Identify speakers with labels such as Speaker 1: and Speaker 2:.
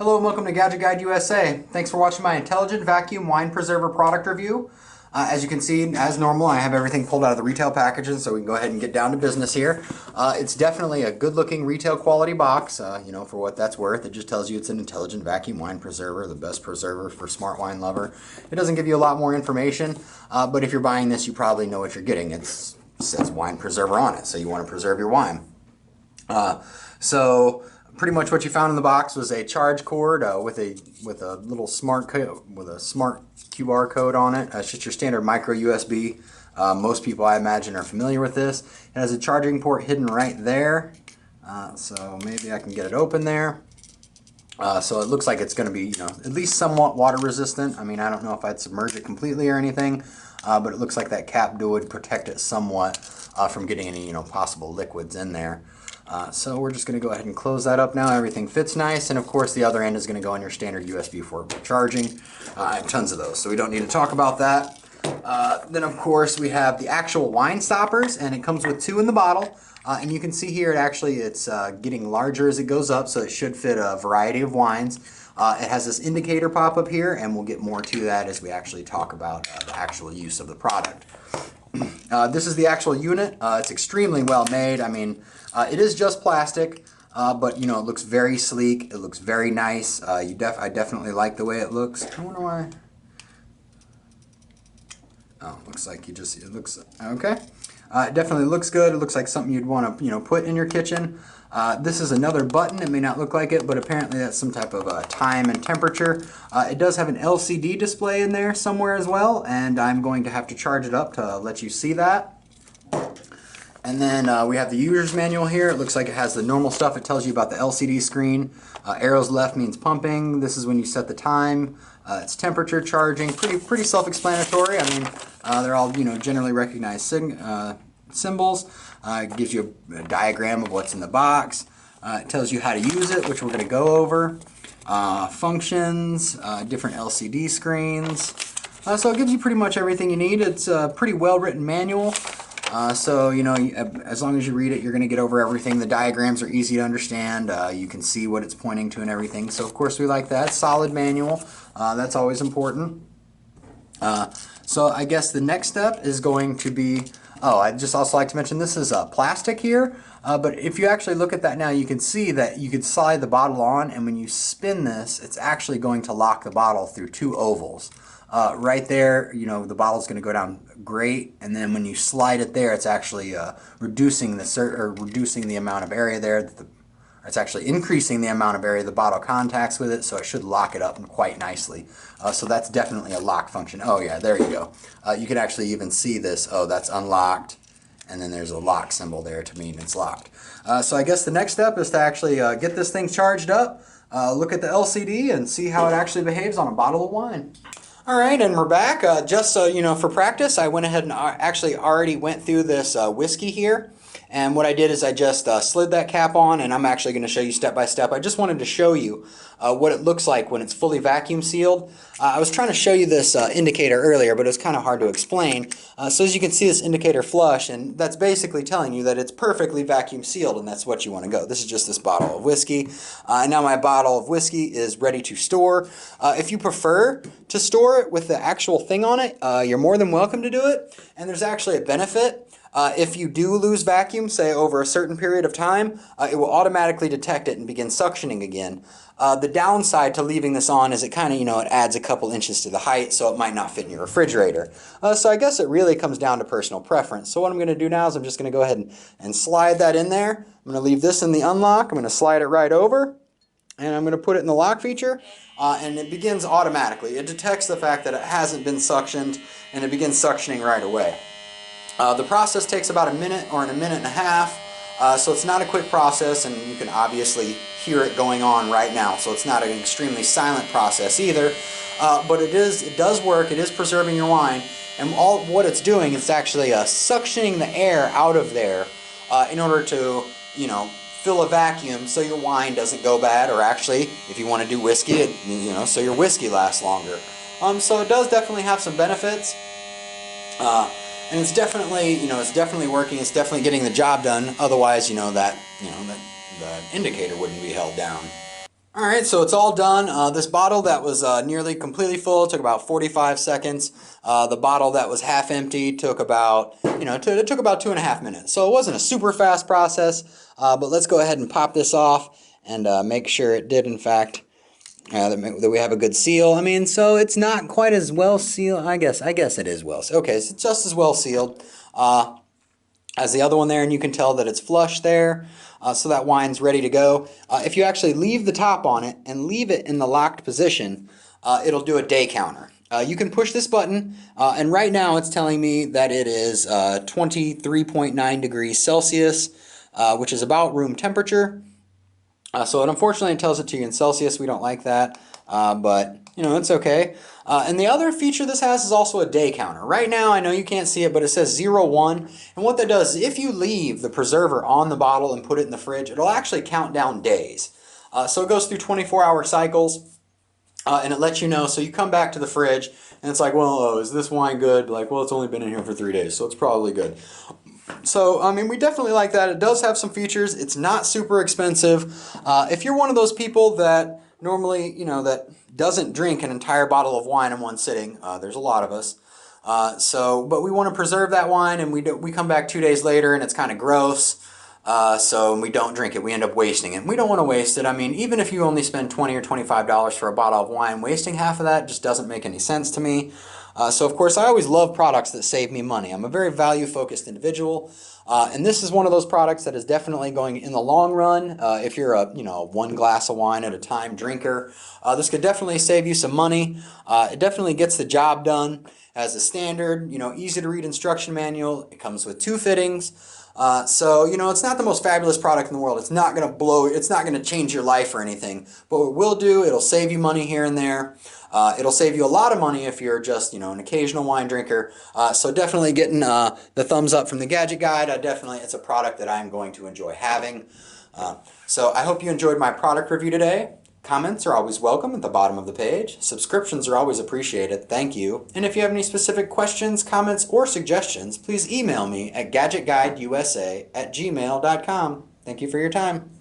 Speaker 1: Hello and welcome to Gadget Guide USA. Thanks for watching my Intelligent Vacuum Wine Preserver product review. As you can see, as normal, I have everything pulled out of the retail packaging, so we can go ahead and get down to business here. It's definitely a good-looking retail quality box, for what that's worth. It just tells you it's an Intelligent Vacuum Wine Preserver, the best preserver for smart wine lover. It doesn't give you a lot more information, but if you're buying this, you probably know what you're getting. It says wine preserver on it, so you want to preserve your wine. So pretty much what you found in the box was a charge cord with a little smart QR code on it. It's just your standard micro USB. Most people, I imagine, are familiar with this. It has a charging port hidden right there. So maybe I can get it open there. So it looks like it's going to be, at least somewhat water resistant. I mean, I don't know if I'd submerge it completely or anything, but it looks like that cap would protect it somewhat from getting any, possible liquids in there. So we're just going to go ahead and close that up now. Everything fits nice, and of course the other end is going to go on your standard USB for charging. I have tons of those, so we don't need to talk about that. Then of course we have the actual wine stoppers, and it comes with 2 in the bottle. And you can see here it's getting larger as it goes up, so it should fit a variety of wines. It has this indicator pop up here, and we'll get more to that as we actually talk about the actual use of the product. This is the actual unit. It's extremely well made. I mean, it is just plastic, but it looks very sleek. It looks very nice. I definitely like the way it looks. I wonder why. Oh, looks like it looks okay. It definitely looks good. It looks like something you'd want to put in your kitchen. This is another button. It may not look like it, but apparently that's some type of time and temperature. It does have an LCD display in there somewhere as well, and I'm going to have to charge it up to let you see that. And then we have the user's manual here. It looks like it has the normal stuff. It tells you about the LCD screen. Arrows left means pumping. This is when you set the time. It's temperature, charging. Pretty self-explanatory. I mean, they're all generally recognized symbols. It gives you a diagram of what's in the box. It tells you how to use it, which we're going to go over. Functions, different LCD screens. So it gives you pretty much everything you need. It's a pretty well-written manual. So, as long as you read it, you're going to get over everything. The diagrams are easy to understand. You can see what it's pointing to and everything. So, of course, we like that. Solid manual. That's always important. So, I guess the next step is going to be... Oh, I'd just also like to mention this is plastic here. But if you actually look at that now, you can see that you could slide the bottle on, and when you spin this, it's actually going to lock the bottle through 2 ovals. Right there, the bottle's going to go down great, and then when you slide it there, it's actually reducing the amount of area there. It's actually increasing the amount of area the bottle contacts with it, so it should lock it up quite nicely. So that's definitely a lock function. Oh yeah, there you go. You can actually even see this. Oh, that's unlocked, and then there's a lock symbol there to mean it's locked. So I guess the next step is to actually get this thing charged up, look at the LCD, and see how it actually behaves on a bottle of wine. Alright, and we're back. Just so for practice, I went ahead and actually already went through this whiskey here. And what I did is I just slid that cap on, and I'm actually going to show you step by step. I just wanted to show you what it looks like when it's fully vacuum sealed. I was trying to show you this indicator earlier, but it was kind of hard to explain. So as you can see, this indicator flush, and that's basically telling you that it's perfectly vacuum sealed, and that's what you want to go. This is just this bottle of whiskey. And now my bottle of whiskey is ready to store. If you prefer to store it with the actual thing on it, you're more than welcome to do it. And there's actually a benefit. If you do lose vacuum, say over a certain period of time, it will automatically detect it and begin suctioning again. The downside to leaving this on is it kind of, it adds a couple inches to the height, so it might not fit in your refrigerator. So I guess it really comes down to personal preference. So what I'm going to do now is I'm just going to go ahead and slide that in there. I'm going to leave this in the unlock. I'm going to slide it right over, and I'm going to put it in the lock feature, and it begins automatically. It detects the fact that it hasn't been suctioned, and it begins suctioning right away. The process takes about a minute or a minute and a half, so it's not a quick process, and you can obviously hear it going on right now, so it's not an extremely silent process either, but it does work. It is preserving your wine, and what it's doing is actually suctioning the air out of there in order to fill a vacuum so your wine doesn't go bad, or actually if you want to do whiskey, so your whiskey lasts longer. So it does definitely have some benefits. And it's definitely, it's definitely working. It's definitely getting the job done. Otherwise, that the indicator wouldn't be held down. All right, so it's all done. This bottle that was nearly completely full took about 45 seconds. The bottle that was half empty took about, it took about 2.5 minutes. So it wasn't a super fast process, but let's go ahead and pop this off and make sure it did, in fact, that we have a good seal. I mean, so it's not quite as well sealed. I guess it is well sealed. Okay, so it's just as well sealed as the other one there, and you can tell that it's flush there. So that wine's ready to go. If you actually leave the top on it and leave it in the locked position, it'll do a day counter. You can push this button, and right now it's telling me that it is 23.9 degrees Celsius, which is about room temperature. So unfortunately it tells it to you in Celsius. We don't like that, but it's okay. And the other feature this has is also a day counter. Right now, I know you can't see it, but it says 01. And what that does is if you leave the preserver on the bottle and put it in the fridge, it'll actually count down days. So it goes through 24-hour cycles, and it lets you know. So you come back to the fridge, and it's like, well, oh, is this wine good? Like, well, it's only been in here for 3 days, so it's probably good. So, I mean, we definitely like that. It does have some features. It's not super expensive. If you're one of those people that normally, that doesn't drink an entire bottle of wine in one sitting, there's a lot of us. But we want to preserve that wine, and we come back 2 days later and it's kind of gross. So we don't drink it. We end up wasting it. We don't want to waste it. I mean, even if you only spend $20 or $25 for a bottle of wine, wasting half of that just doesn't make any sense to me. So of course, I always love products that save me money. I'm a very value-focused individual, and this is one of those products that is definitely going in the long run. If you're a one glass of wine at a time drinker, this could definitely save you some money. It definitely gets the job done. As a standard, easy to read instruction manual. It comes with 2 fittings. So it's not the most fabulous product in the world. It's not going to blow, it's not going to change your life or anything, but what it will do, it'll save you money here and there. It'll save you a lot of money if you're just, an occasional wine drinker. So definitely getting the thumbs up from the Gadget Guide. It's a product that I'm going to enjoy having. So I hope you enjoyed my product review today. Comments are always welcome at the bottom of the page. Subscriptions are always appreciated. Thank you. And if you have any specific questions, comments, or suggestions, please email me at GadgetGuideUSA@gmail.com. Thank you for your time.